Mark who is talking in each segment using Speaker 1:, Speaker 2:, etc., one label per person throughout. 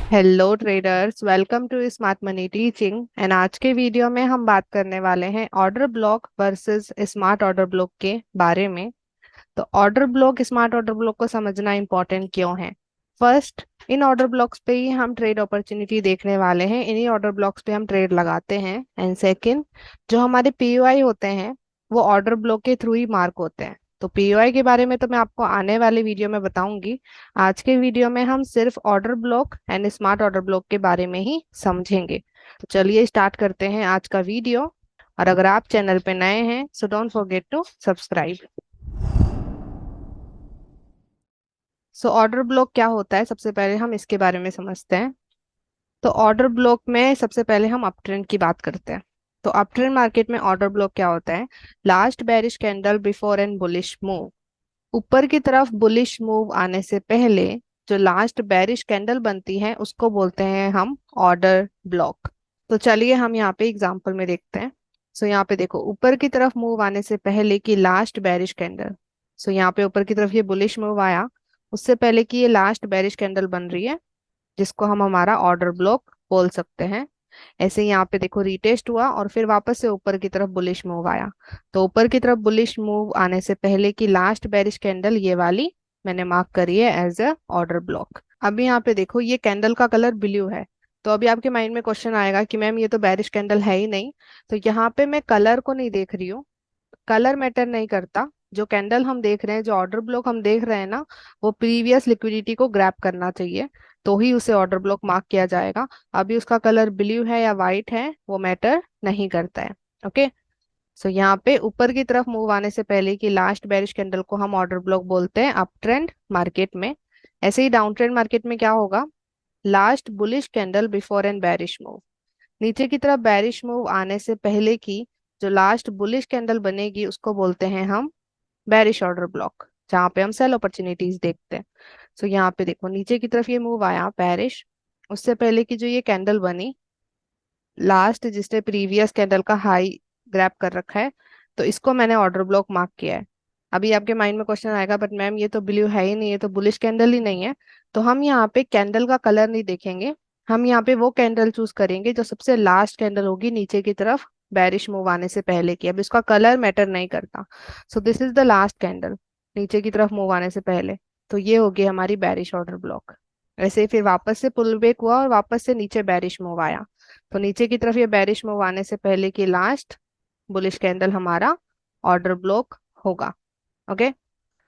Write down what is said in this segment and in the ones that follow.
Speaker 1: Hello traders, welcome to smart money teaching. And आज के video में हम बात करने वाले हैं order block versus smart order block के बारे में। तो order block smart order block को समझना इंपॉर्टेंट क्यों है। फर्स्ट, इन ऑर्डर ब्लॉक्स पे ही हम ट्रेड अपॉर्चुनिटी देखने वाले हैं, इन्हीं ऑर्डर ब्लॉक्स पे हम ट्रेड लगाते हैं। एंड सेकंड, जो हमारे पीओआई होते हैं वो ऑर्डर ब्लॉक के थ्रू ही मार्क होते हैं। तो पीओआई के बारे में तो मैं आपको आने वाले वीडियो में बताऊंगी। आज के वीडियो में हम सिर्फ order block and smart order block के बारे में ही समझेंगे। तो चलिए स्टार्ट करते हैं आज का वीडियो। और अगर आप चैनल पे नए हैं so don't forget to subscribe. So order block क्या होता है, सबसे पहले हम इसके बारे में समझते हैं। तो ऑर्डर ब्लॉक में सबसे पहले हम अप ट्रेंड की बात करते हैं। तो अप ट्रेंड मार्केट में ऑर्डर ब्लॉक क्या होता है? Last bearish candle before N bullish move. ऊपर की तरफ बुलिश मूव आने से पहले जो लास्ट बेरिश कैंडल बनती है उसको बोलते हैं हम ऑर्डर ब्लॉक। तो चलिए हम यहाँ पे एग्जांपल में देखते हैं। सो यहाँ पे देखो, ऊपर की तरफ मूव आने से पहले की लास्ट बेरिश कैंडल। सो यहाँ पे ऊपर की तरफ ये बुलिश मूव आया, उससे पहले की ये लास्ट बेरिश कैंडल बन रही है, जिसको हम हमारा ऑर्डर ब्लॉक बोल सकते हैं। ऐसे यहाँ पे देखो, रीटेस्ट हुआ और फिर वापस से ऊपर की तरफ बुलिश मूव आया। तो ऊपर की तरफ बुलिश मूव आने से पहले की लास्ट बेरिश कैंडल ये वाली मैंने मार्क करी है एज अ ऑर्डर ब्लॉक। अभी यहाँ पे देखो, ये कैंडल का कलर ब्लू है। तो अभी आपके माइंड में क्वेश्चन आएगा कि मैम ये तो बेरिश कैंडल है ही नहीं। तो यहाँ पे मैं कलर को नहीं देख रही हूँ, कलर मैटर नहीं करता। जो कैंडल हम देख रहे हैं, जो ऑर्डर ब्लॉक हम देख रहे हैं ना, वो प्रीवियस लिक्विडिटी को ग्रैब करना चाहिए, तो ही उसे ऑर्डर ब्लॉक मार्क किया जाएगा। अभी उसका कलर ब्लू है या वाइट है वो मैटर नहीं करता है। ओके। सो यहाँ पे ऊपर की तरफ मूव आने से पहले की लास्ट बेरिश कैंडल को हम ऑर्डर ब्लॉक बोलते हैं अप ट्रेंड मार्केट में। ऐसे ही डाउन ट्रेंड मार्केट में क्या होगा? Last bullish candle before N bearish move. नीचे की तरफ बेरिश मूव आने से पहले की जो लास्ट बुलिश कैंडल बनेगी उसको बोलते हैं हम बेरिश ऑर्डर ब्लॉक, जहाँ पे हम सेल अपॉर्चुनिटीज देखते हैं। सो यहाँ पे देखो, नीचे की तरफ ये मूव आया बेरिश, उससे पहले की जो ये कैंडल बनी लास्ट, जिसने प्रीवियस कैंडल का हाई ग्रैब कर रखा है, तो इसको मैंने ऑर्डर ब्लॉक मार्क किया है। अभी आपके माइंड में क्वेश्चन आएगा, बट मैम ये तो ब्लू है ही नहीं, ये तो बुलिश कैंडल ही नहीं है। तो हम यहाँ पे कैंडल का कलर नहीं देखेंगे, हम यहाँ पे वो कैंडल चूज करेंगे जो सबसे लास्ट कैंडल होगी नीचे की तरफ बेरिश मूव आने से पहले की। अब इसका कलर मैटर नहीं करता। So this is the last candle नीचे की तरफ मूव आने से पहले। तो ये होगी हमारी बेरिश ऑर्डर ब्लॉक। ऐसे ही फिर वापस से पुल बैक हुआ और वापस से नीचे बेरिश मूव आया। तो नीचे की तरफ ये बेरिश मूव आने से पहले की लास्ट बुलिश कैंडल हमारा ऑर्डर ब्लॉक होगा। ओके।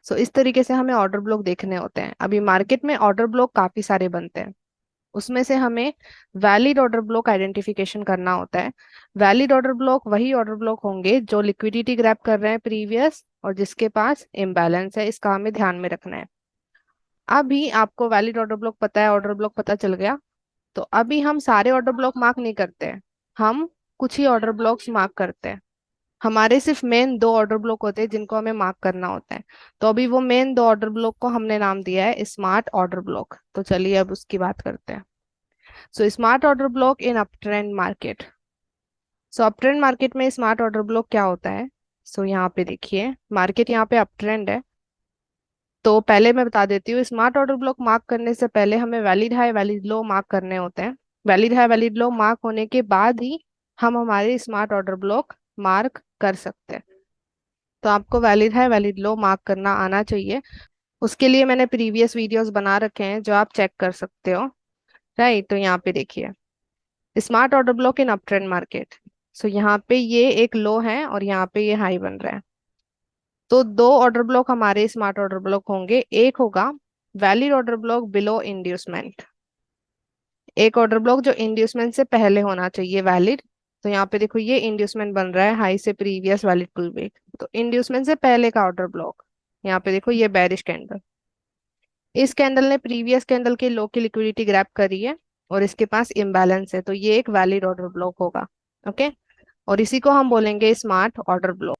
Speaker 1: सो इस तरीके से हमें ऑर्डर ब्लॉक देखने होते हैं। अभी मार्केट में ऑर्डर ब्लॉक काफी सारे बनते हैं, उसमें से हमें वैलिड ऑर्डर ब्लॉक आइडेंटिफिकेशन करना होता है। वैलिड ऑर्डर ब्लॉक वही ऑर्डर ब्लॉक होंगे जो लिक्विडिटी ग्रैब कर रहे हैं प्रीवियस और जिसके पास इम्बैलेंस है, इसका हमें ध्यान में रखना है। अभी आपको वैलिड ऑर्डर ब्लॉक पता है, ऑर्डर ब्लॉक पता चल गया। तो अभी हम सारे ऑर्डर ब्लॉक मार्क नहीं करते हैं, हम कुछ ही ऑर्डर ब्लॉक्स मार्क करते हैं। हमारे सिर्फ मेन दो ऑर्डर ब्लॉक होते हैं जिनको हमें मार्क करना होता है। तो अभी वो मेन दो ऑर्डर ब्लॉक को हमने नाम दिया है स्मार्ट ऑर्डर ब्लॉक। तो चलिए अब उसकी बात करते हैं। So smart order block in up trend market. So up trend market में स्मार्ट ऑर्डर ब्लॉक क्या होता है? सो यहाँ पे देखिए, मार्केट यहाँ पे अप ट्रेंड है। तो पहले मैं बता देती हूँ, स्मार्ट ऑर्डर ब्लॉक मार्क करने से पहले हमें वैलिड हाई वैलिड लो मार्क करने होते हैं। वैलिड हाई वैलिड लो मार्क होने के बाद ही हम हमारे स्मार्ट ऑर्डर ब्लॉक मार्क कर सकते हैं। तो आपको वैलिड हाई वैलिड लो मार्क करना आना चाहिए। उसके लिए मैंने प्रीवियस वीडियोस बना रखे हैं जो आप चेक कर सकते हो। राइट, तो यहाँ पे देखिए, smart order block in up trend market. So यहाँ पे ये एक लो है और यहाँ पे ये हाई बन रहा है। तो दो ऑर्डर ब्लॉक हमारे स्मार्ट ऑर्डर ब्लॉक होंगे। एक होगा valid order block below inducement, एक ऑर्डर ब्लॉक जो इंड्यूसमेंट से पहले होना चाहिए वैलिड। तो यहाँ पे देखो, ये इंड्यूसमेंट बन रहा है हाई से प्रीवियस वैलिड पुल बैक, तो इंड्यूसमेंट से पहले का ऑर्डर ब्लॉक। यहाँ पे देखो, ये बेरिश कैंडल, इस कैंडल ने प्रीवियस कैंडल के लो की लिक्विडिटी ग्रैब करी है और इसके पास इम्बैलेंस है, तो ये एक वैलिड ऑर्डर ब्लॉक होगा। ओके। और इसी को हम बोलेंगे स्मार्ट ऑर्डर ब्लॉक।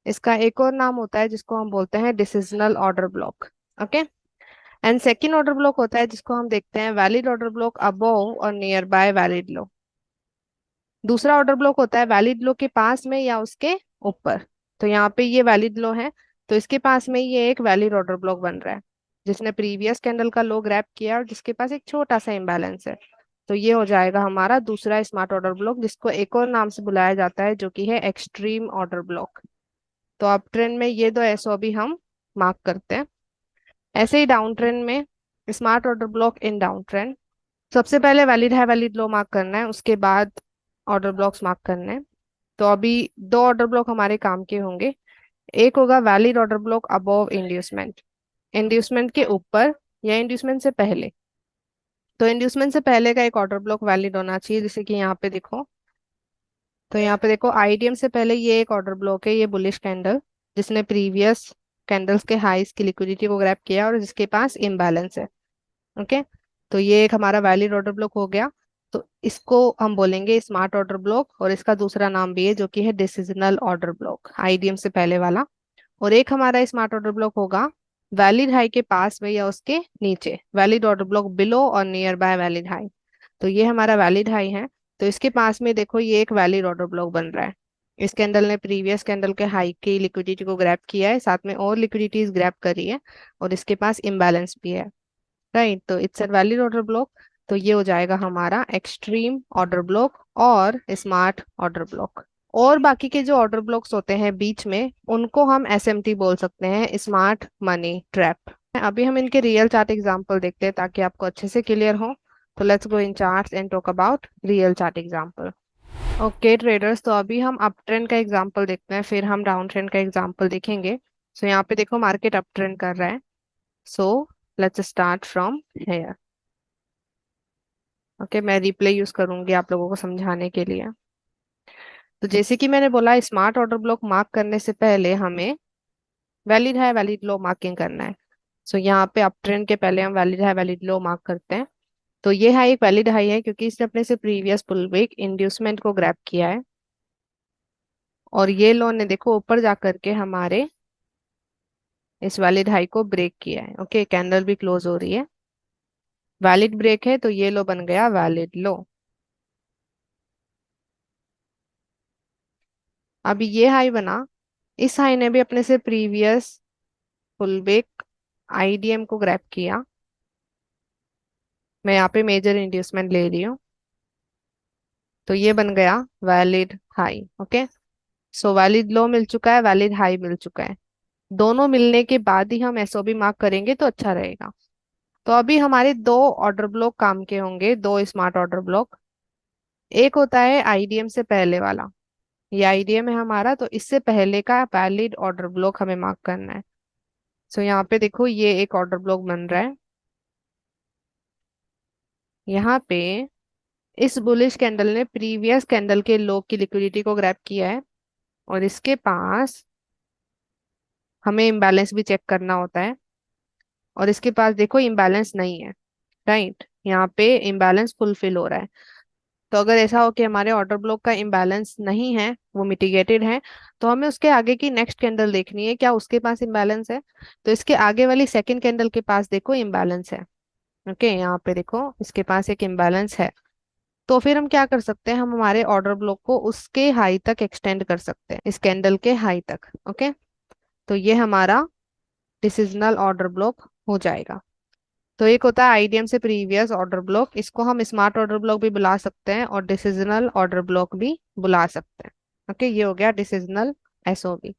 Speaker 1: इसका एक और नाम होता है जिसको हम बोलते हैं decisional order block. Okay. And second order block होता है जिसको हम देखते हैं वैलिड ऑर्डर ब्लॉक अबोव और नियर बाय वैलिड लो। दूसरा ऑर्डर ब्लॉक होता है वैलिड लो के पास में या उसके ऊपर। तो यहाँ पे ये वैलिड लो है, तो इसके पास में ये एक वैलिड ऑर्डर ब्लॉक बन रहा है। जिसने प्रीवियस कैंडल का लो ग्रैब किया और जिसके पास एक छोटा सा इम्बैलेंस है। तो ये हो जाएगा हमारा दूसरा स्मार्ट ऑर्डर ब्लॉक, जिसको एक और नाम से बुलाया जाता है जो कि है एक्सट्रीम ऑर्डर ब्लॉक। तो अप ट्रेंड में ये दो एसओबी हम मार्क करते हैं। ऐसे ही डाउन ट्रेंड में स्मार्ट ऑर्डर ब्लॉक इन डाउन ट्रेंड, सबसे पहले वैलिड है वैलिड लो मार्क करना है, उसके बाद ऑर्डर ब्लॉक्स मार्क करने हैं। तो अभी दो ऑर्डर ब्लॉक हमारे काम के होंगे। एक होगा valid order block above inducement, inducement के ऊपर या इंड्यूसमेंट से पहले। तो इंड्यूसमेंट से पहले का एक ऑर्डर ब्लॉक वैलिड होना चाहिए, जैसे कि यहाँ पे देखो। तो यहाँ पे देखो आईडीएम से पहले ये एक ऑर्डर ब्लॉक है, ये बुलिश कैंडल, जिसने प्रीवियस कैंडल्स के हाईस की लिक्विडिटी को ग्रैब किया और जिसके पास इम्बैलेंस है। ओके, तो ये एक हमारा वैलिड ऑर्डर ब्लॉक हो गया। तो इसको हम बोलेंगे स्मार्ट ऑर्डर ब्लॉक, और इसका दूसरा नाम भी है जो कि है डिसिजनल ऑर्डर ब्लॉक, आईडीएम से पहले वाला। और एक हमारा स्मार्ट ऑर्डर ब्लॉक होगा वैलिड हाई के पास में या उसके नीचे, वैलिड ऑर्डर ब्लॉक बिलो और नियर बाय वैलिड हाई। तो ये हमारा वैलिड हाई है, तो इसके पास में देखो ये एक वैलिड ऑर्डर ब्लॉक बन रहा है। इस कैंडल ने प्रीवियस कैंडल के हाई की लिक्विडिटी को ग्रैब किया है, साथ में और लिक्विडिटीज ग्रैब करी है, और इसके पास इम्बैलेंस भी है। राइट, तो it's a valid order block. तो ये हो जाएगा हमारा एक्सट्रीम ऑर्डर ब्लॉक और स्मार्ट ऑर्डर ब्लॉक। और बाकी के जो ऑर्डर ब्लॉक्स होते हैं बीच में, उनको हम एसएमटी बोल सकते हैं, स्मार्ट मनी ट्रैप। अभी हम इनके रियल चार्ट एग्जांपल देखते हैं ताकि आपको अच्छे से क्लियर हो। तो let's go in charts and talk about real chart example. Okay traders, तो अभी हम अप ट्रेंड का एग्जांपल देखते हैं, फिर हम डाउन ट्रेंड का एग्जांपल देखेंगे। सो यहाँ पे देखो मार्केट अप ट्रेंड कर रहा है। So let's start from here. Okay, मैं रिप्ले यूज करूंगी आप लोगों को समझाने के लिए। तो जैसे कि मैंने बोला, स्मार्ट ऑर्डर ब्लॉक मार्क करने से पहले हमें वैलिड है वैलिड लो मार्किंग करना है। सो यहाँ पे अप ट्रेंड के पहले हम वैलिड है वैलिड लो मार्क करते हैं। तो ये हाई एक वैलिड हाई है क्योंकि इसने अपने से प्रीवियस पुल बैक इंड्यूसमेंट को ग्रैब किया है, और ये लो ने देखो ऊपर जा करके हमारे इस वैलिड हाई को ब्रेक किया है। ओके, कैंडल भी क्लोज हो रही है, वैलिड ब्रेक है, तो ये लो बन गया वैलिड लो। अभी ये हाई बना, इस हाई ने भी अपने से प्रीवियस पुल बैक आईडीएम को ग्रैब किया। मैं यहाँ पे मेजर इंड्यूसमेंट ले रही हूँ, तो ये बन गया वैलिड हाई। ओके, सो वैलिड लो मिल चुका है, वैलिड हाई मिल चुका है। दोनों मिलने के बाद ही हम एसओबी मार्क करेंगे तो अच्छा रहेगा। तो अभी हमारे दो ऑर्डर ब्लॉक काम के होंगे, दो स्मार्ट ऑर्डर ब्लॉक। एक होता है आईडीएम से पहले वाला, ये आईडीएम है हमारा, तो इससे पहले का वैलिड ऑर्डर ब्लॉक हमें मार्क करना है। सो यहाँ पे देखो ये एक ऑर्डर ब्लॉक बन रहा है। यहाँ पे इस बुलिश कैंडल ने प्रीवियस कैंडल के लो की लिक्विडिटी को ग्रैब किया है, और इसके पास हमें इम्बैलेंस भी चेक करना होता है, और इसके पास देखो इम्बैलेंस नहीं है। राइट, यहाँ पे इम्बैलेंस फुलफिल हो रहा है। तो अगर ऐसा हो कि हमारे ऑर्डर ब्लॉक का इम्बैलेंस नहीं है, वो मिटिगेटेड है, तो हमें उसके आगे की नेक्स्ट कैंडल देखनी है, क्या उसके पास इम्बैलेंस है। तो इसके आगे वाली सेकंड कैंडल के पास देखो इम्बैलेंस है। ओके, यहाँ पे देखो इसके पास एक इम्बैलेंस है। तो फिर हम क्या कर सकते हैं, हम हमारे ऑर्डर ब्लॉक को उसके हाई तक एक्सटेंड कर सकते हैं, इस कैंडल के हाई तक। ओके, तो ये हमारा डिसिजनल ऑर्डर ब्लॉक हो जाएगा। तो एक होता है आईडीएम से प्रीवियस ऑर्डर ब्लॉक, इसको हम स्मार्ट ऑर्डर ब्लॉक भी बुला सकते हैं और डिसिजनल ऑर्डर ब्लॉक भी बुला सकते हैं। ओके, ये हो गया डिसिजनल एसओबी।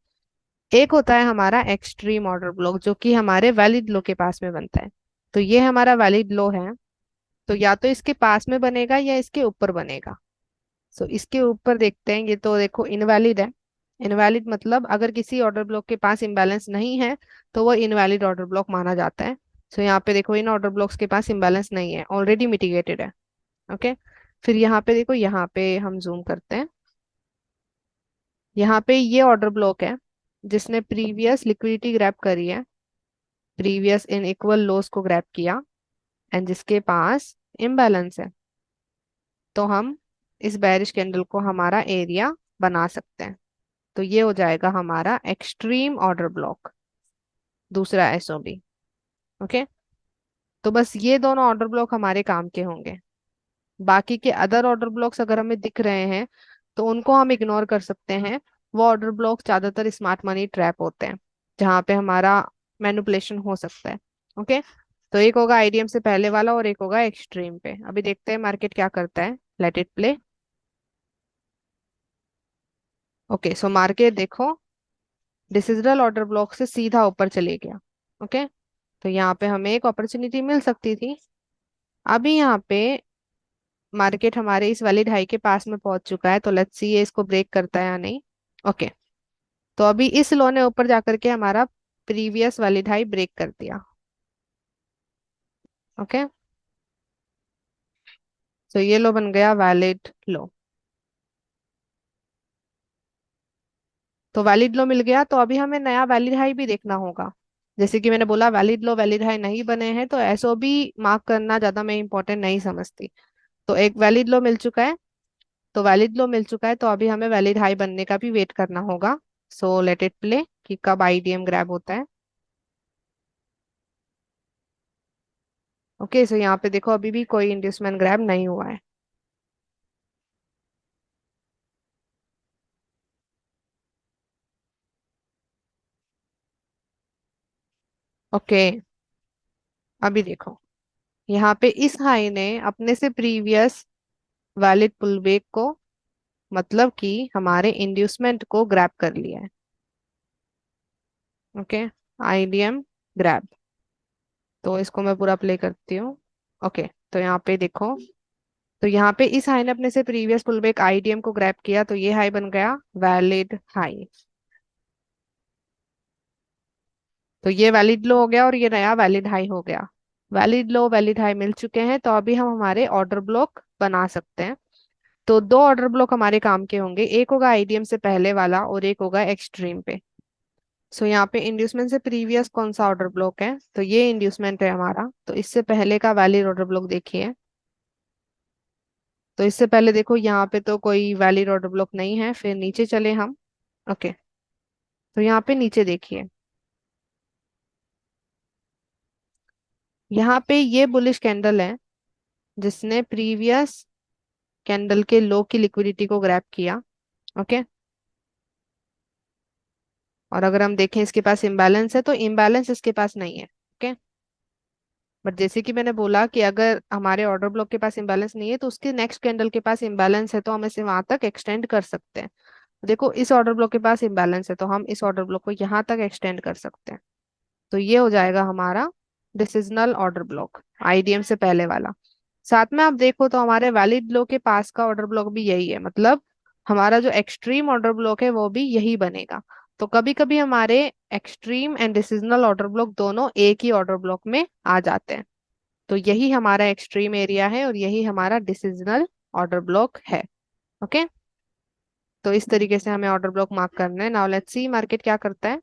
Speaker 1: एक होता है हमारा एक्सट्रीम ऑर्डर ब्लॉक जो कि हमारे वैलिड लो के पास में बनता है। तो ये हमारा वैलिड लो है, तो या तो इसके पास में बनेगा या इसके ऊपर बनेगा। सो इसके ऊपर देखते हैं, ये तो देखो इनवैलिड है। इनवैलिड मतलब अगर किसी ऑर्डर ब्लॉक के पास इम्बैलेंस नहीं है तो वो इनवैलिड ऑर्डर ब्लॉक माना जाता है। सो यहाँ पे देखो इन ऑर्डर ब्लॉक्स के पास इम्बैलेंस नहीं है, ऑलरेडी मिटिगेटेड है। ओके, फिर यहाँ पे देखो, यहाँ पे हम जूम करते हैं। यहाँ पे ये ऑर्डर ब्लॉक है जिसने प्रीवियस लिक्विडिटी ग्रैब करी है, प्रीवियस इन इक्वल लोस को ग्रैब किया, एंड जिसके पास इम्बैलेंस है। तो हम इस बेरिश कैंडल को हमारा एरिया बना सकते हैं। तो ये हो जाएगा हमारा एक्सट्रीम ऑर्डर ब्लॉक, दूसरा एसओबी। ओके, तो बस ये दोनों ऑर्डर ब्लॉक हमारे काम के होंगे। बाकी के अदर ऑर्डर ब्लॉक्स अगर हमें दिख रहे हैं तो उनको हम इग्नोर कर सकते हैं। वो ऑर्डर ब्लॉक ज्यादातर स्मार्ट मनी ट्रैप होते हैं, जहाँ पे हमारा मैनिपुलेशन हो सकता है। ओके, तो एक होगा आईडीएम से पहले वाला और एक होगा एक्सट्रीम पे। अभी देखते हैं मार्केट क्या करता है। Let it play. Okay, so market देखो डिसिजनल ऑर्डर ब्लॉक से सीधा ऊपर चले गया। ओके, तो यहाँ पे हमें एक अपॉर्चुनिटी मिल सकती थी। अभी यहाँ पे मार्केट हमारे इस वैलिड हाई के पास में पहुंच चुका है, तो लेट्स सी ये इसको ब्रेक करता है या नहीं। ओके, तो अभी इस लो ने ऊपर जाकर के हमारा प्रीवियस वैलिड हाई ब्रेक कर दिया। ओके, तो ये लो बन गया वैलिड लो। तो वैलिड लो मिल गया, तो अभी हमें नया वैलिड हाई भी देखना होगा। जैसे कि मैंने बोला वैलिड लो वैलिड हाई नहीं बने हैं, तो एसओ भी मार्क करना ज्यादा मैं इंपॉर्टेंट नहीं समझती। तो एक वैलिड लो मिल चुका है। तो वैलिड लो मिल चुका है, तो अभी हमें वैलिड हाई बनने का भी वेट करना होगा। सो लेट इट प्ले कि कब आईडीएम ग्रैब होता है। ओके, सो यहाँ पे देखो अभी भी कोई इंड्यूसमेंट ग्रैब नहीं हुआ है। ओके, अभी देखो यहाँ पे इस हाई ने अपने से प्रीवियस वैलिड पुलबैक को, मतलब कि हमारे इंड्यूसमेंट को ग्रैब कर लिया है। Okay, IDM grab. तो इसको मैं पूरा प्ले करती हूँ। ओके, तो यहाँ पे देखो, तो यहाँ पे इस हाई ने अपने से प्रीवियस पुलबैक आईडीएम को ग्रैब किया, तो ये हाई बन गया वैलिड हाई। तो ये वैलिड लो हो गया और ये नया वैलिड हाई हो गया। वैलिड लो वैलिड हाई मिल चुके हैं, तो अभी हम हमारे ऑर्डर ब्लॉक बना सकते हैं। तो दो ऑर्डर ब्लॉक हमारे काम के होंगे, एक होगा आईडीएम से पहले वाला और एक होगा एक्सट्रीम पे। सो यहाँ पे इंड्यूसमेंट से प्रीवियस कौन सा ऑर्डर ब्लॉक है, तो ये इंड्यूसमेंट है हमारा, तो इससे पहले का वैलिड ऑर्डर ब्लॉक देखिए। तो इससे पहले देखो यहाँ पे तो कोई वैलिड ऑर्डर ब्लॉक नहीं है, फिर नीचे चले हम। ओके, तो यहाँ पे नीचे देखिए, यहाँ पे ये बुलिश कैंडल है जिसने प्रीवियस कैंडल के लो की लिक्विडिटी को ग्रैब किया। ओके, और अगर हम देखें इसके पास इम्बैलेंस है, तो इम्बैलेंस इसके पास नहीं है। ओके, बट जैसे कि मैंने बोला कि अगर हमारे ऑर्डर ब्लॉक के पास इम्बैलेंस नहीं है, तो उसके नेक्स्ट कैंडल के पास इम्बैलेंस है, तो हम इसे वहां तक एक्सटेंड कर सकते हैं। देखो इस ऑर्डर ब्लॉक के पास इम्बैलेंस है, तो हम इस ऑर्डर ब्लॉक को यहाँ तक एक्सटेंड कर सकते हैं। तो ये हो जाएगा हमारा डिसिजनल ऑर्डर ब्लॉक, आईडीएम से पहले वाला। साथ में आप देखो तो हमारे वैलिड लो के पास का ऑर्डर ब्लॉक भी यही है, मतलब हमारा जो एक्सट्रीम ऑर्डर ब्लॉक है वो भी यही बनेगा। तो कभी कभी हमारे एक्सट्रीम एंड डिसिजनल ऑर्डर ब्लॉक दोनों एक ही ऑर्डर ब्लॉक में आ जाते हैं। तो यही हमारा एक्सट्रीम एरिया है और यही हमारा डिसिजनल ऑर्डर ब्लॉक है। ओके, तो इस तरीके से हमें ऑर्डर ब्लॉक मार्क करना है। नाउ लेट्स सी मार्केट क्या करता है।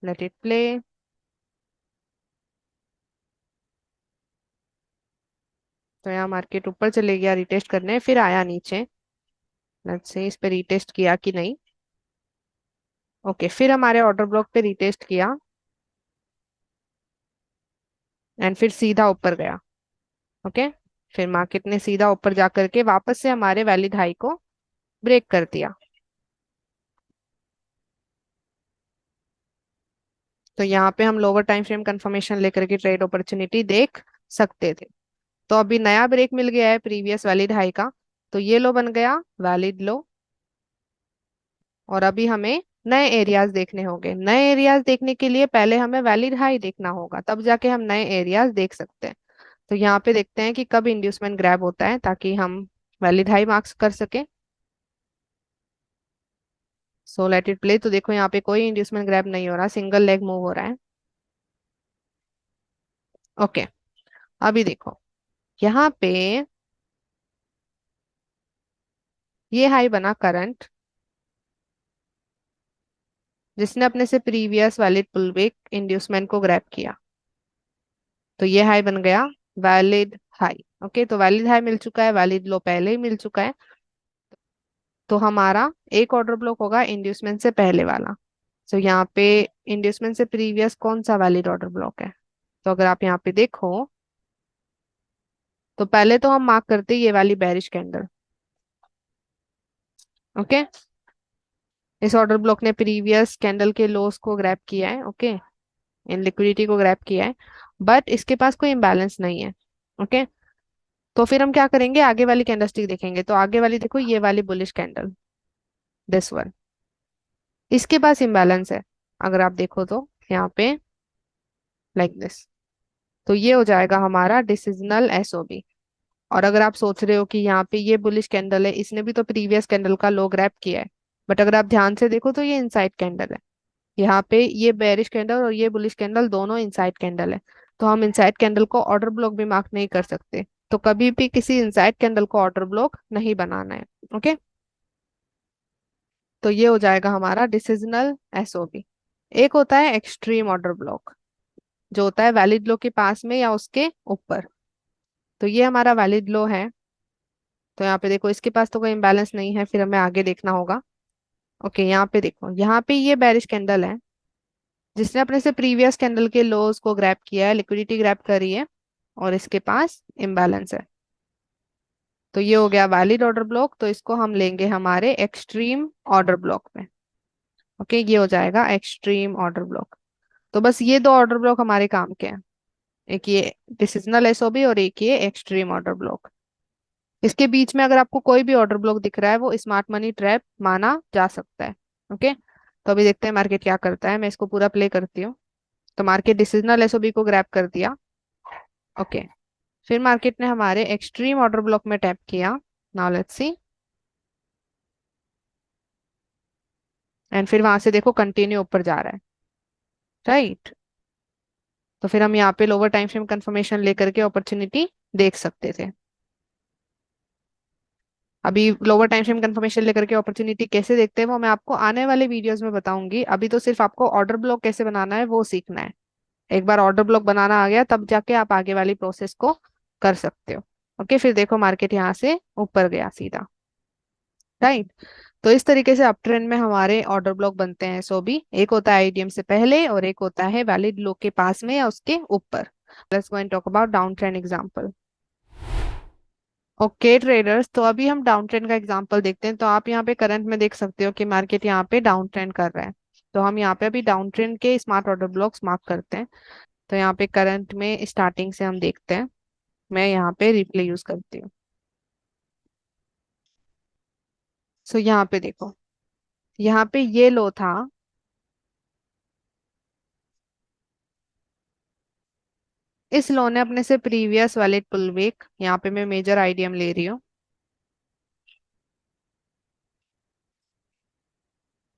Speaker 1: Let it play. तो यहाँ मार्केट ऊपर चले गया रिटेस्ट करने, फिर आया नीचे। लेट्स से इस पे रिटेस्ट किया कि नहीं। ओके, फिर हमारे ऑर्डर ब्लॉक पे रिटेस्ट किया एंड फिर सीधा ऊपर गया। ओके, फिर मार्केट ने सीधा ऊपर जा करके वापस से हमारे वैलिड हाई को ब्रेक कर दिया। तो यहाँ पे हम लोअर टाइम फ्रेम कंफर्मेशन लेकर के ट्रेड अपॉर्चुनिटी देख सकते थे। तो अभी नया ब्रेक मिल गया है प्रीवियस वैलिड हाई का, तो ये लो बन गया वैलिड लो। और अभी हमें नए एरियाज देखने होंगे। नए एरियाज देखने के लिए पहले हमें वैलिड हाई देखना होगा, तब जाके हम नए एरियाज देख सकते हैं। तो यहाँ पे देखते हैं कि कब इंड्यूसमेंट ग्रैब होता है, ताकि हम वैलिड हाई मार्क्स कर सके। So let it play. तो देखो यहाँ पे कोई इंड्यूसमेंट ग्रैब नहीं हो रहा, सिंगल लेग मूव हो रहा है। ओके, अभी देखो यहाँ पे ये हाई बना करंट, जिसने अपने से प्रीवियस वैलिड पुलबैक इंड्यूसमेंट को ग्रैब किया। तो ये हाई बन गया वैलिड हाई। ओके, तो वैलिड हाई मिल चुका है, वैलिड लो पहले ही मिल चुका है। तो हमारा एक ऑर्डर ब्लॉक होगा इंड्यूसमेंट से पहले वाला। तो यहाँ पे इंड्यूसमेंट से प्रीवियस कौन सा वैलिड ऑर्डर ब्लॉक है, तो अगर आप यहाँ पे देखो, तो पहले तो हम मार्क करते हैं ये वाली बेरिश कैंडल। ओके, इस ऑर्डर ब्लॉक ने प्रीवियस कैंडल के लोस को ग्रैब किया है। ओके, इन लिक्विडिटी को ग्रैब किया है, बट इसके पास कोई इम्बैलेंस नहीं है। ओके, तो फिर हम क्या करेंगे, आगे वाली कैंडलस्टिक देखेंगे। तो आगे वाली देखो, ये वाली बुलिश कैंडल, दिस वन, इसके पास इम्बैलेंस है। अगर आप देखो तो यहाँ पे लाइक दिस, तो ये हो जाएगा हमारा डिसिजनल एसओबी। और अगर आप सोच रहे हो कि यहाँ पे ये बुलिश कैंडल है, इसने भी तो प्रीवियस कैंडल का लो ग्रैब किया है, बट अगर आप ध्यान से देखो तो ये इनसाइड कैंडल है। यहाँ पे ये बेरिश कैंडल और ये बुलिश कैंडल दोनों इनसाइड कैंडल है। तो हम इनसाइड कैंडल को ऑर्डर ब्लॉक भी मार्क नहीं कर सकते। तो कभी भी किसी इनसाइड कैंडल को ऑर्डर ब्लॉक नहीं बनाना है। ओके, तो ये हो जाएगा हमारा डिसिजनल एसओबी। एक होता है एक्सट्रीम ऑर्डर ब्लॉक, जो होता है वैलिड लो के पास में या उसके ऊपर। तो ये हमारा वैलिड लो है। तो यहाँ पे देखो, इसके पास तो कोई इम्बैलेंस नहीं है, फिर हमें आगे देखना होगा। ओके, यहाँ पे देखो, यहाँ पे ये बेरिश कैंडल है, जिसने अपने से प्रीवियस कैंडल के लोज को ग्रैब किया है, लिक्विडिटी ग्रैब करी है, और इसके पास इम्बैलेंस है। तो ये हो गया वैलिड ऑर्डर ब्लॉक, तो इसको हम लेंगे हमारे एक्सट्रीम ऑर्डर ब्लॉक में। ओके, ये हो जाएगा एक्सट्रीम ऑर्डर ब्लॉक। तो बस ये दो ऑर्डर ब्लॉक हमारे काम के हैं, एक ये डिसिजनल एसओबी और एक ये एक्सट्रीम ऑर्डर ब्लॉक। इसके बीच में अगर आपको कोई भी ऑर्डर ब्लॉक दिख रहा है, वो स्मार्ट मनी ट्रैप माना जा सकता है। ओके, तो अभी देखते हैं मार्केट क्या करता है। मैं इसको पूरा प्ले करती हूँ। तो मार्केट डिसिजनल एसओबी को ग्रैब कर दिया। ओके, फिर मार्केट ने हमारे एक्सट्रीम ऑर्डर ब्लॉक में टैप किया। नाउ लेट्स सी, एंड फिर वहां से देखो कंटिन्यू ऊपर जा रहा है, राइट। तो फिर हम यहाँ पे लोअर टाइम फ्रेम कंफर्मेशन लेकर के अपॉर्चुनिटी देख सकते थे। अभी लोअर टाइम फ्रेम कंफर्मेशन लेकर के अपॉर्चुनिटी कैसे देखते हैं वो मैं आपको आने वाले वीडियोस में बताऊंगी। अभी तो सिर्फ आपको ऑर्डर ब्लॉक कैसे बनाना है वो सीखना है। एक बार ऑर्डर ब्लॉक बनाना आ गया, तब जाके आप आगे वाली प्रोसेस को कर सकते हो। ओके, फिर देखो मार्केट यहाँ से ऊपर गया सीधा, राइट। तो इस तरीके से अप ट्रेंड में हमारे ऑर्डर ब्लॉक बनते हैं। सो भी एक होता है आईडीएम से पहले और एक होता है वैलिड लो के पास में या उसके ऊपर। Let's go and talk about down trend example. Okay traders, तो अभी हम डाउन ट्रेंड का एग्जांपल देखते हैं। तो आप यहाँ पे करंट में देख सकते हो कि मार्केट यहाँ पे डाउन ट्रेंड कर रहा है। तो हम यहाँ पे अभी डाउन ट्रेंड के स्मार्ट ऑर्डर ब्लॉक्स मार्क करते हैं। तो यहाँ पे करंट में स्टार्टिंग से हम देखते हैं। मैं यहाँ पे रिप्ले यूज करती हूँ। सो यहाँ पे देखो, यहाँ पे ये लो था, इस लो ने अपने से प्रीवियस वाले पुल बैक, यहाँ पे मैं मेजर आईडीएम ले रही हूँ,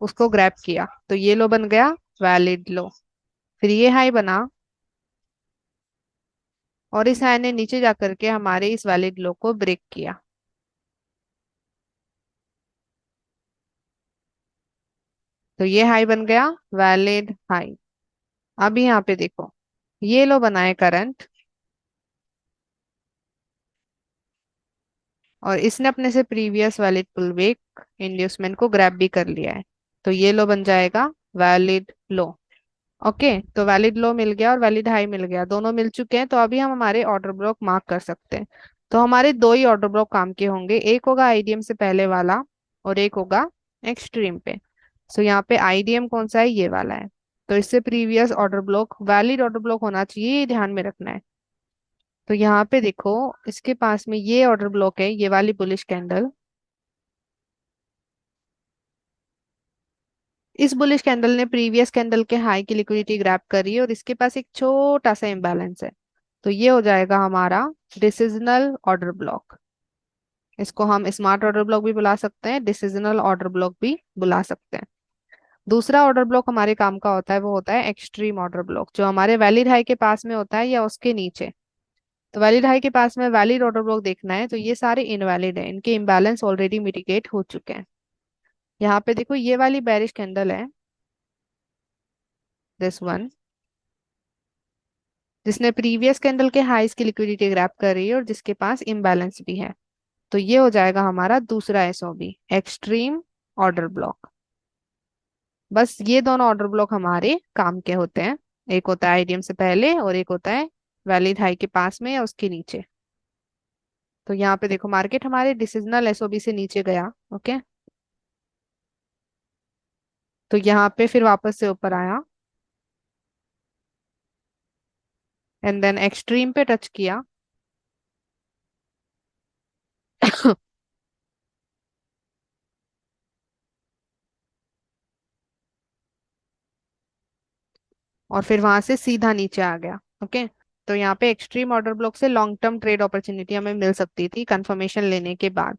Speaker 1: उसको ग्रैब किया। तो ये लो बन गया वैलिड लो। फिर ये हाई बना, और इस हाई ने नीचे जा करके हमारे इस वैलिड लो को ब्रेक किया। तो ये हाई बन गया वैलिड हाई। अब यहाँ पे देखो, ये लो बनाए करंट, और इसने अपने से previous valid pull back inducement को ग्रैब भी कर लिया है। तो ये लो बन जाएगा वैलिड लो। ओके, तो वैलिड लो मिल गया और वैलिड हाई मिल गया, दोनों मिल चुके हैं। तो अभी हम हमारे ऑर्डर ब्लॉक मार्क कर सकते हैं। तो हमारे दो ही ऑर्डर ब्लॉक काम के होंगे, एक होगा आईडीएम से पहले वाला और एक होगा एक्सट्रीम पे। सो यहाँ पे आईडीएम कौन सा है, ये वाला है। तो इससे previous order block valid order block होना चाहिए, ये ध्यान में रखना है। तो यहाँ पे देखो, इसके पास में ये ऑर्डर ब्लॉक है, ये वाली बुलिश कैंडल। इस बुलिश कैंडल ने प्रीवियस कैंडल के हाई की लिक्विडिटी ग्रैब करी है और इसके पास एक छोटा सा इम्बैलेंस है। तो ये हो जाएगा हमारा डिसिजनल ऑर्डर ब्लॉक। इसको हम स्मार्ट ऑर्डर ब्लॉक भी बुला सकते हैं, डिसिजनल ऑर्डर ब्लॉक भी बुला सकते हैं। दूसरा ऑर्डर ब्लॉक हमारे काम का होता है, वो होता है एक्सट्रीम ऑर्डर ब्लॉक, जो हमारे वैलिड हाई के पास में होता है या उसके नीचे। तो वैलिड हाई के पास में वैलिड ऑर्डर ब्लॉक देखना है, तो ये सारे इनवैलिड है, इनके इम्बैलेंस ऑलरेडी मिटिगेट हो चुके हैं। यहाँ पे देखो, ये वाली बेरिश कैंडल है, दिस वन, जिसने प्रीवियस कैंडल के हाईज की लिक्विडिटी ग्रैब कर रही है और जिसके पास इम्बैलेंस भी है। तो ये हो जाएगा हमारा दूसरा एसओबी, एक्सट्रीम ऑर्डर ब्लॉक। बस ये दोनों ऑर्डर ब्लॉक हमारे काम के होते हैं। एक होता है आईडीएम से पहले और एक होता है वैलिड हाई के पास में या उसके नीचे। तो यहाँ पे देखो, मार्केट हमारे डिसिजनल एसओबी से नीचे गया। ओके, तो यहाँ पे फिर वापस से ऊपर आया। एंड देन एक्सट्रीम पे टच किया। और फिर वहां से सीधा नीचे आ गया। ओके। तो यहाँ पे एक्सट्रीम ऑर्डर ब्लॉक से लॉन्ग टर्म ट्रेड अपॉर्चुनिटी हमें मिल सकती थी कंफर्मेशन लेने के बाद।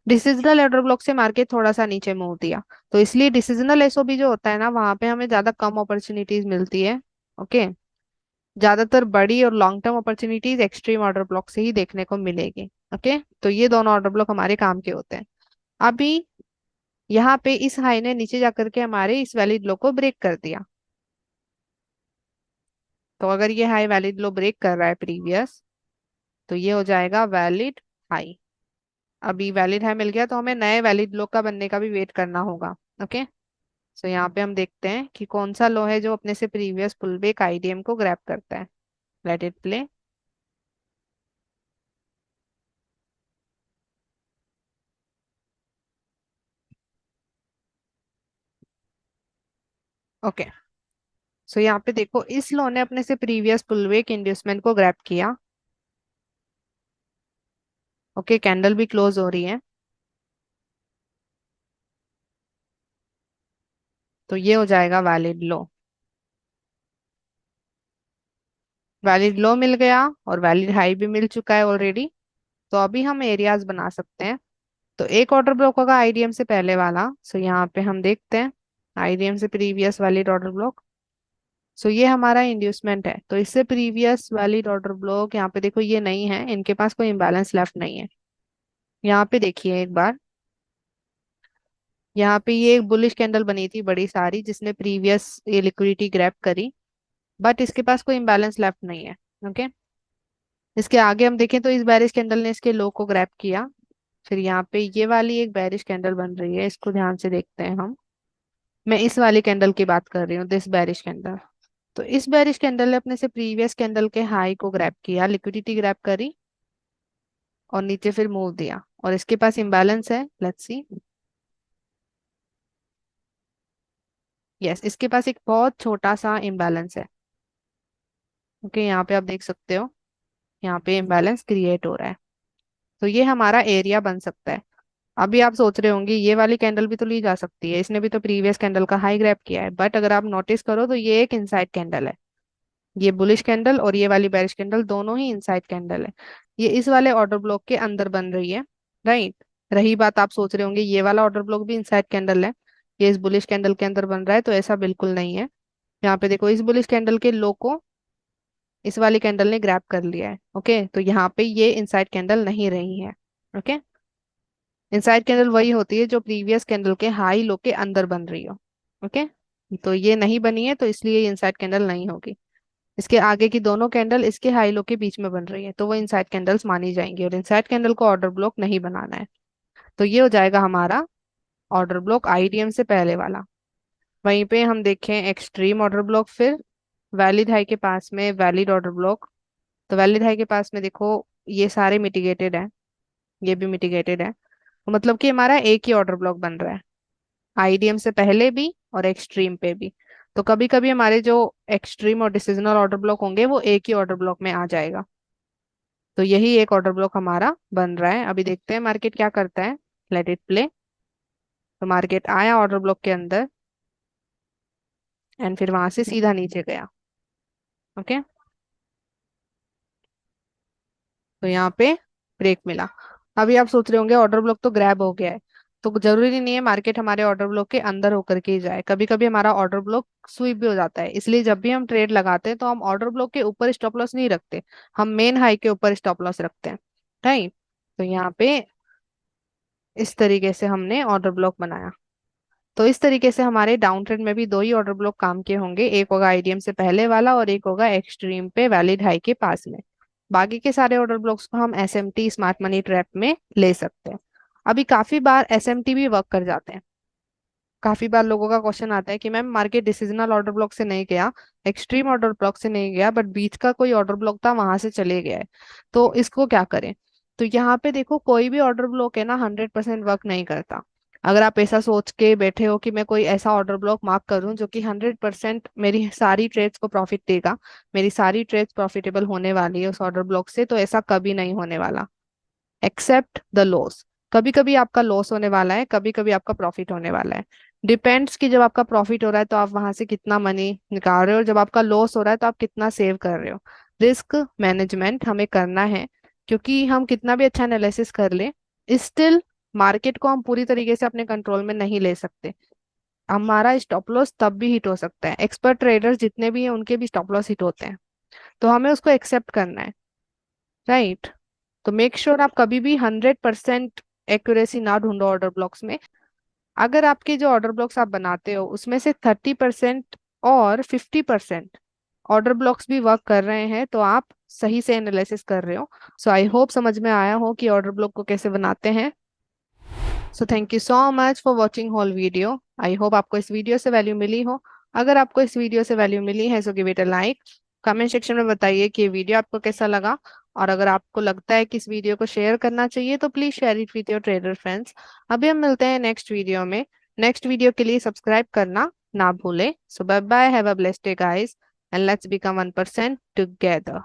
Speaker 1: डिसीजनल ऑर्डर ब्लॉक से मार्केट थोड़ा सा नीचे मूव दिया, तो इसलिए डिसीजनल एसओबी जो होता है ना, वहां पे हमें ज्यादा कम अपॉर्चुनिटीज मिलती है। ओके। ज्यादातर बड़ी और long term opportunities extreme order block से ही देखने को मिलेगी। ओके। तो ये दोनों ऑर्डर ब्लॉक हमारे काम के होते हैं। अभी यहाँ पे इस हाई ने नीचे जाकर के हमारे इस वैलिड लो को ब्रेक कर दिया। तो अगर ये हाई वैलिड लो ब्रेक कर रहा है प्रीवियस, तो ये हो जाएगा वैलिड हाई। अभी वैलिड हाई मिल गया, तो हमें नए वैलिड लो का बनने का भी वेट करना होगा। ओके। सो यहाँ पे हम देखते हैं कि कौन सा लो है जो अपने से प्रीवियस पुल बैक आईडीएम को ग्रैब करता है। Let it play. ओके। सो यहाँ पे देखो, इस लो ने अपने से प्रीवियस पुल बैक इंड्यूसमेंट को ग्रैब किया। ओके। कैंडल भी क्लोज हो रही है। तो ये हो जाएगा वैलिड लो। वैलिड लो मिल गया और वैलिड हाई भी मिल चुका है ऑलरेडी। तो अभी हम एरियाज बना सकते हैं। तो एक ऑर्डर ब्लॉक होगा आईडीएम से पहले वाला। सो यहाँ पे हम देखते हैं आईडीएम से प्रीवियस वैलिड ऑर्डर ब्लॉक। सो ये हमारा इंड्यूसमेंट है, तो इससे प्रीवियस वैलिड ऑर्डर ब्लॉक यहाँ पे देखो, ये नहीं है, इनके पास कोई इम्बैलेंस लेफ्ट नहीं है। यहाँ पे देखिए एक बार, यहाँ पे ये एक बुलिश कैंडल बनी थी बड़ी सारी, जिसने प्रीवियस ये लिक्विडिटी ग्रैब करी, बट इसके पास कोई इम्बैलेंस लेफ्ट नहीं है। ओके। इसके आगे हम देखें तो इस बैरिश कैंडल ने इसके लो को ग्रैब किया। फिर यहाँ पे ये वाली एक बैरिश कैंडल बन रही है, इसको ध्यान से देखते हैं हम। मैं इस वाली कैंडल की बात कर रही हूँ, दिस बैरिश कैंडल। तो इस बैरिश कैंडल ने अपने से प्रीवियस कैंडल के हाई को ग्रैब किया, लिक्विडिटी ग्रैब करी और नीचे फिर मूव दिया, और इसके पास इम्बैलेंस है। Let's see. यस, इसके पास एक बहुत छोटा सा इम्बैलेंस है। ओके। यहाँ पे आप देख सकते हो, यहाँ पे इम्बैलेंस क्रिएट हो रहा है। तो ये हमारा एरिया बन सकता है। अभी आप सोच रहे होंगे ये वाली कैंडल भी तो ली जा सकती है, इसने भी तो प्रीवियस कैंडल का हाई ग्रैब किया है, बट अगर आप नोटिस करो तो ये एक इनसाइड कैंडल है। ये बुलिश कैंडल और ये वाली बेरिश कैंडल दोनों ही इनसाइड कैंडल है। ये इस वाले ऑर्डर ब्लॉक के अंदर बन रही है। राइट। रही बात, आप सोच रहे होंगे ये वाला ऑर्डर ब्लॉक भी इनसाइड कैंडल है, ये इस बुलिश कैंडल के अंदर बन रहा है, तो ऐसा बिल्कुल नहीं है। यहाँ पे देखो, इस बुलिश कैंडल के लो को इस वाली कैंडल ने ग्रैब कर लिया है। ओके। तो यहाँ पे ये इनसाइड कैंडल नहीं रही है। ओके। इनसाइड कैंडल वही होती है जो प्रीवियस कैंडल के हाई लो के अंदर बन रही हो। ओके। तो ये नहीं बनी है, तो इसलिए ये इनसाइड कैंडल नहीं होगी। इसके आगे की दोनों कैंडल इसके हाई लो के बीच में बन रही है, तो वो इनसाइड कैंडल्स मानी जाएंगी, और इनसाइड कैंडल को ऑर्डर ब्लॉक नहीं बनाना है। तो ये हो जाएगा हमारा ऑर्डर ब्लॉक आईडीएम से पहले वाला। वहीं पे हम देखें एक्सट्रीम ऑर्डर ब्लॉक, फिर वैलिड हाई के पास में वैलिड ऑर्डर ब्लॉक। तो वैलिड हाई के पास में देखो, ये सारे मिटिगेटेड है, ये भी मिटिगेटेड है, तो मतलब कि हमारा एक ही ऑर्डर ब्लॉक बन रहा है, आईडीएम से पहले भी और एक्सट्रीम पे भी। तो कभी कभी हमारे जो एक्सट्रीम और डिसीजनल ऑर्डर ब्लॉक होंगे वो एक ही ऑर्डर ब्लॉक में आ जाएगा। तो यही एक ऑर्डर ब्लॉक हमारा बन रहा है। अभी देखते हैं मार्केट क्या करता है। Let it play. तो मार्केट आया ऑर्डर ब्लॉक के अंदर, एंड फिर वहां से सीधा नीचे गया। ओके। तो यहाँ पे ब्रेक मिला। अभी आप सोच रहे होंगे ऑर्डर ब्लॉक तो ग्रैब हो गया है, तो जरूरी नहीं है मार्केट हमारे ऑर्डर ब्लॉक के अंदर होकर के ही जाए, कभी कभी हमारा ऑर्डर ब्लॉक स्वीप भी हो जाता है। इसलिए जब भी हम ट्रेड लगाते हैं तो हम ऑर्डर ब्लॉक के ऊपर स्टॉप लॉस नहीं रखते, हम मेन हाई के ऊपर स्टॉप लॉस रखते हैं। राइट। तो यहाँ पे इस तरीके से हमने ऑर्डर ब्लॉक बनाया। तो इस तरीके से हमारे डाउन ट्रेंड में भी दो ही ऑर्डर ब्लॉक काम के होंगे, एक होगा आईडीएम से पहले वाला और एक होगा एक्सट्रीम पे वैलिड हाई के पास में। बाकी के सारे ऑर्डर ब्लॉक्स को हम एसएमटी स्मार्ट मनी ट्रैप में ले सकते हैं। अभी काफी बार एसएमटी भी वर्क कर जाते हैं। काफी बार लोगों का क्वेश्चन आता है कि ma'am market decisional order block से नहीं गया, एक्सट्रीम ऑर्डर ब्लॉक से नहीं गया, बट बीच का कोई ऑर्डर ब्लॉक था वहां से चले गया है, तो इसको क्या करें। तो यहाँ पे देखो, कोई भी ऑर्डर ब्लॉक है ना 100% वर्क नहीं करता। अगर आप ऐसा सोच के बैठे हो कि मैं कोई ऐसा ऑर्डर ब्लॉक मार्क करूं जो कि 100% मेरी सारी ट्रेड्स को प्रॉफिट देगा, मेरी सारी ट्रेड्स प्रॉफिटेबल होने वाली है उस ऑर्डर ब्लॉक से, तो ऐसा कभी नहीं होने वाला। Accept the loss. कभी कभी आपका लॉस होने वाला है, कभी कभी आपका प्रॉफिट होने वाला है। डिपेंड्स कि जब आपका प्रॉफिट हो रहा है तो आप वहां से कितना मनी निकाल रहे हो, और जब आपका लॉस हो रहा है तो आप कितना सेव कर रहे हो। रिस्क मैनेजमेंट हमें करना है, क्योंकि हम कितना भी अच्छा एनालिसिस कर ले, स्टिल मार्केट को हम पूरी तरीके से अपने कंट्रोल में नहीं ले सकते। हमारा स्टॉप लॉस तब भी हिट हो सकता है, एक्सपर्ट ट्रेडर्स जितने भी हैं उनके भी स्टॉप लॉस हिट होते हैं, तो हमें उसको एक्सेप्ट करना है। राइट। तो मेक श्योर आप कभी भी 100% एक्यूरेसी ना ढूंढो ऑर्डर ब्लॉक्स में। अगर आपके जो ऑर्डर ब्लॉक्स आप बनाते हो उसमें से 30% और 50% ऑर्डर ब्लॉक्स भी वर्क कर रहे हैं, तो आप सही से एनालिसिस कर रहे हो। सो आई होप समझ में आया हो कि ऑर्डर ब्लॉक को कैसे बनाते हैं। So thank you so much for watching whole video. I hope आपको इस वीडियो से वैल्यू मिली हो। अगर आपको इस वीडियो से वैल्यू मिली है so give it a like. Comment section में बताइए कि ये वीडियो आपको कैसा लगा, और अगर आपको लगता है कि इस वीडियो को शेयर करना चाहिए तो please share it with your trader friends. अभी हम मिलते हैं नेक्स्ट वीडियो में। नेक्स्ट वीडियो के लिए सब्सक्राइब करना ना भूले। So bye bye, have a blessed day guys, and let's become 1% together.